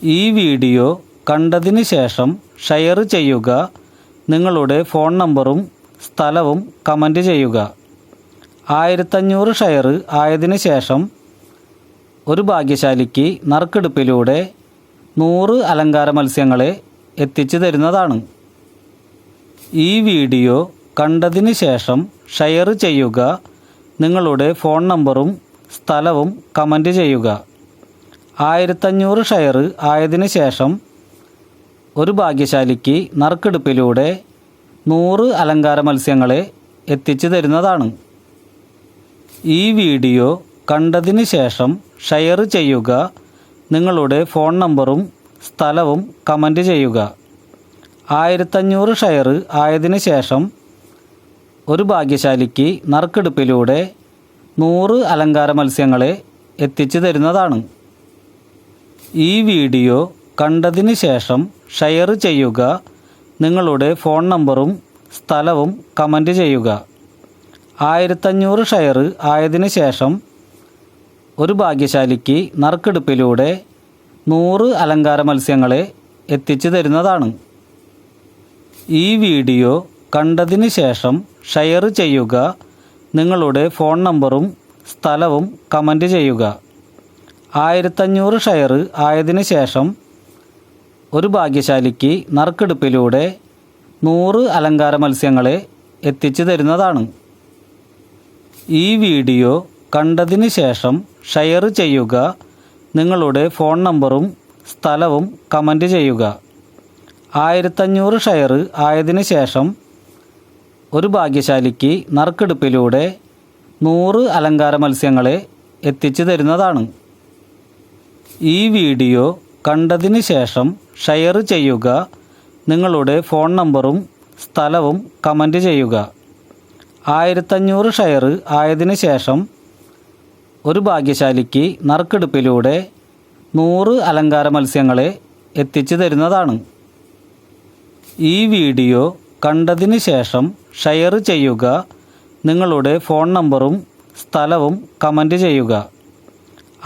ഈ വീഡിയോ കണ്ടതിന് ശേഷം ഷെയർ ചെയ്യുക. നിങ്ങളുടെ ഫോൺ നമ്പറും സ്ഥലവും കമൻറ്റ് ചെയ്യുക. 1500 ഷെയർ ആയതിനു ശേഷം ഒരു ഭാഗ്യശാലിക്ക് നറുക്കെടുപ്പിലൂടെ 100 അലങ്കാര മത്സ്യങ്ങളെ എത്തിച്ചു തരുന്നതാണ്. ഈ വീഡിയോ കണ്ടതിന് ശേഷം ഷെയർ ചെയ്യുക. നിങ്ങളുടെ ഫോൺ നമ്പറും സ്ഥലവും കമൻറ്റ് ചെയ്യുക. 1500 ഷെയർ ആയതിനു ശേഷം ഒരു ഭാഗ്യശാലിക്ക് നറുക്കെടുപ്പിലൂടെ 100 അലങ്കാര മത്സ്യങ്ങളെ എത്തിച്ചു തരുന്നതാണ്. ഈ വീഡിയോ കണ്ടതിന് ശേഷം ഷെയർ ചെയ്യുക. നിങ്ങളുടെ ഫോൺ നമ്പറും സ്ഥലവും കമൻറ്റ് ചെയ്യുക. 1500 ഷെയർ ആയതിനു ശേഷം ഒരു ഭാഗ്യശാലിക്ക് നറുക്കെടുപ്പിലൂടെ 100 അലങ്കാര മത്സ്യങ്ങളെ എത്തിച്ചു തരുന്നതാണ്. ഈ വീഡിയോ കണ്ടതിന് ശേഷം ഷെയർ ചെയ്യുക. നിങ്ങളുടെ ഫോൺ നമ്പറും സ്ഥലവും കമൻറ്റ് ചെയ്യുക. 1500 ഷെയർ ആയതിനു ശേഷം ഒരു ഭാഗ്യശാലിക്ക് നറുക്കെടുപ്പിലൂടെ 100 അലങ്കാര മത്സ്യങ്ങളെ എത്തിച്ചു തരുന്നതാണ്. ഈ വീഡിയോ കണ്ടതിന് ശേഷം ഷെയർ ചെയ്യുക. നിങ്ങളുടെ ഫോൺ നമ്പറും സ്ഥലവും കമൻറ്റ് ചെയ്യുക. 1500 ഷെയർ ആയതിനു ശേഷം ഒരു ഭാഗ്യശാലിക്ക് നറുക്കെടുപ്പിലൂടെ 100 അലങ്കാര മത്സ്യങ്ങളെ എത്തിച്ചു തരുന്നതാണ്. ഈ വീഡിയോ കണ്ടതിന് ശേഷം ഷെയർ ചെയ്യുക. നിങ്ങളുടെ ഫോൺ നമ്പറും സ്ഥലവും കമൻറ്റ് ചെയ്യുക. 1500 ഷെയർ ആയതിനു ശേഷം ഒരു ഭാഗ്യശാലിക്ക് നറുക്കെടുപ്പിലൂടെ 100 അലങ്കാര മത്സ്യങ്ങളെ എത്തിച്ചു തരുന്നതാണ്. ഈ വീഡിയോ കണ്ടതിന് ശേഷം ഷെയർ ചെയ്യുക. നിങ്ങളുടെ ഫോൺ നമ്പറും സ്ഥലവും കമൻറ്റ് ചെയ്യുക. 1500 ഷെയർ ആയതിനു ശേഷം ഒരു ഭാഗ്യശാലിക്ക് നറുക്കെടുപ്പിലൂടെ 100 അലങ്കാര മത്സ്യങ്ങളെ എത്തിച്ചു തരുന്നതാണ്. ഈ വീഡിയോ കണ്ടതിന് ശേഷം ഷെയർ ചെയ്യുക. നിങ്ങളുടെ ഫോൺ നമ്പറും സ്ഥലവും കമൻറ്റ് ചെയ്യുക.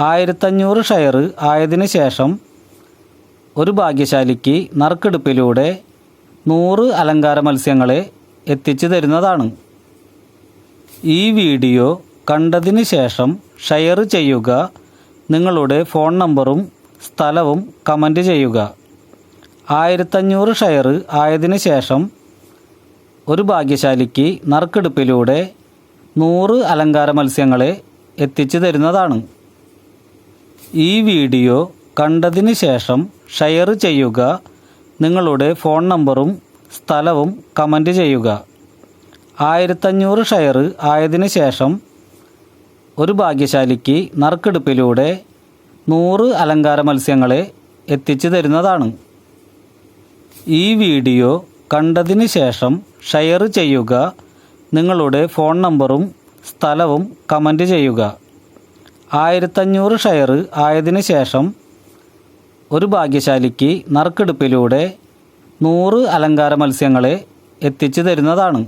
1500 ഷെയർ ആയതിനു ശേഷം ഒരു ഭാഗ്യശാലിക്ക് നറുക്കെടുപ്പിലൂടെ 100 അലങ്കാര മത്സ്യങ്ങളെ എത്തിച്ചു തരുന്നതാണ്. ഈ വീഡിയോ കണ്ടതിന് ശേഷം ഷെയർ ചെയ്യുക. നിങ്ങളുടെ ഫോൺ നമ്പറും സ്ഥലവും കമൻറ്റ് ചെയ്യുക. 1500 ഷെയർ ആയതിനു ശേഷം ഒരു ഭാഗ്യശാലിക്ക് നറുക്കെടുപ്പിലൂടെ 100 അലങ്കാര മത്സ്യങ്ങളെ എത്തിച്ചു തരുന്നതാണ്. ഈ വീഡിയോ കണ്ടതിന് ശേഷം ഷെയർ ചെയ്യുക. നിങ്ങളുടെ ഫോൺ നമ്പറും സ്ഥലവും കമൻറ്റ് ചെയ്യുക. 1500 ഷെയർ ആയതിനു ശേഷം ഒരു ഭാഗ്യശാലിക്ക് നറുക്കെടുപ്പിലൂടെ 100 അലങ്കാര മത്സ്യങ്ങളെ എത്തിച്ചു തരുന്നതാണ്. ഈ വീഡിയോ കണ്ടതിന് ശേഷം ഷെയർ ചെയ്യുക. നിങ്ങളുടെ ഫോൺ നമ്പറും സ്ഥലവും കമൻറ്റ് ചെയ്യുക. 1500 ഷെയർ ആയതിനു ശേഷം ഒരു ഭാഗ്യശാലിക്ക് നറുക്കെടുപ്പിലൂടെ 100 അലങ്കാര മത്സ്യങ്ങളെ എത്തിച്ചു തരുന്നതാണ്.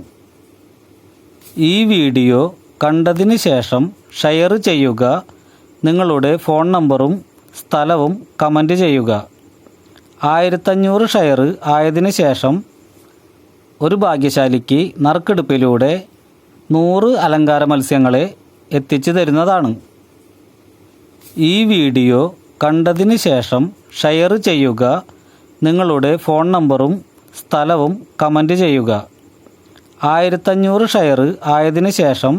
ഈ വീഡിയോ കണ്ടതിന് ശേഷം ഷെയർ ചെയ്യുക. നിങ്ങളുടെ ഫോൺ നമ്പറും സ്ഥലവും കമൻറ്റ് ചെയ്യുക. 1500 ഷെയർ ആയതിനു ശേഷം ഒരു ഭാഗ്യശാലിക്ക് നറുക്കെടുപ്പിലൂടെ 100 അലങ്കാര മത്സ്യങ്ങളെ എത്തിച്ചു തരുന്നതാണ്. ഈ വീഡിയോ കണ്ടതിന് ശേഷം ഷെയർ ചെയ്യുക. നിങ്ങളുടെ ഫോൺ നമ്പറും സ്ഥലവും കമൻറ്റ് ചെയ്യുക. 1500 ഷെയർ ആയതിനു ശേഷം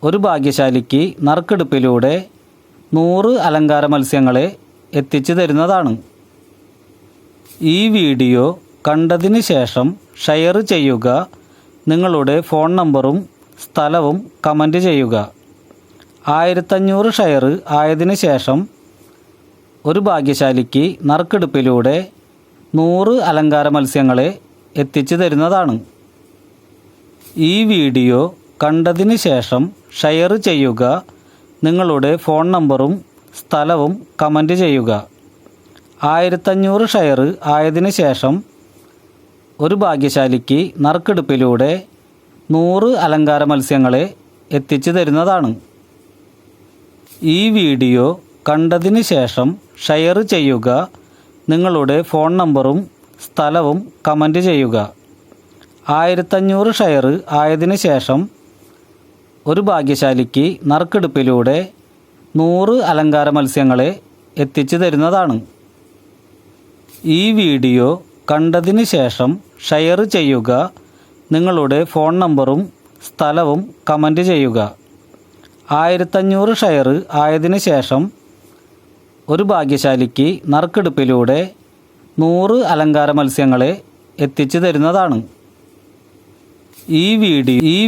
ഒരു ഭാഗ്യശാലിക്ക് നറുക്കെടുപ്പിലൂടെ 100 അലങ്കാര മത്സ്യങ്ങളെ എത്തിച്ചു തരുന്നതാണ്. ഈ വീഡിയോ കണ്ടതിന് ശേഷം ഷെയർ ചെയ്യുക. നിങ്ങളുടെ ഫോൺ നമ്പറും സ്ഥലവും കമൻറ്റ് ചെയ്യുക. 1500 ഷെയർ ആയതിനു ശേഷം ഒരു ഭാഗ്യശാലിക്ക് നറുക്കെടുപ്പിലൂടെ 100 അലങ്കാര മത്സ്യങ്ങളെ എത്തിച്ചു തരുന്നതാണ്. ഈ വീഡിയോ കണ്ടതിന് ശേഷം ഷെയർ ചെയ്യുക. നിങ്ങളുടെ ഫോൺ നമ്പറും സ്ഥലവും കമൻറ്റ് ചെയ്യുക. 1500 ഷെയർ ആയതിനു ശേഷം ഒരു ഭാഗ്യശാലിക്ക് നറുക്കെടുപ്പിലൂടെ 100 അലങ്കാര മത്സ്യങ്ങളെ എത്തിച്ചു തരുന്നതാണ്. ഈ വീഡിയോ കണ്ടതിന് ശേഷം ഷെയർ ചെയ്യുക. നിങ്ങളുടെ ഫോൺ നമ്പറും സ്ഥലവും കമൻറ്റ് ചെയ്യുക. 1500 ഷെയർ ആയതിനു ശേഷം ഒരു ഭാഗ്യശാലിക്ക് നറുക്കെടുപ്പിലൂടെ 100 അലങ്കാര മത്സ്യങ്ങളെ എത്തിച്ചു തരുന്നതാണ്. ഈ വീഡിയോ കണ്ടതിന് ശേഷം ഷെയർ ചെയ്യുക. നിങ്ങളുടെ ഫോൺ നമ്പറും സ്ഥലവും കമൻറ്റ് ചെയ്യുക. 1500 ഷെയർ ആയതിനു ശേഷം ഒരു ഭാഗ്യശാലിക്ക് നറുക്കെടുപ്പിലൂടെ 100 അലങ്കാര മത്സ്യങ്ങളെ എത്തിച്ചു തരുന്നതാണ്. ഈ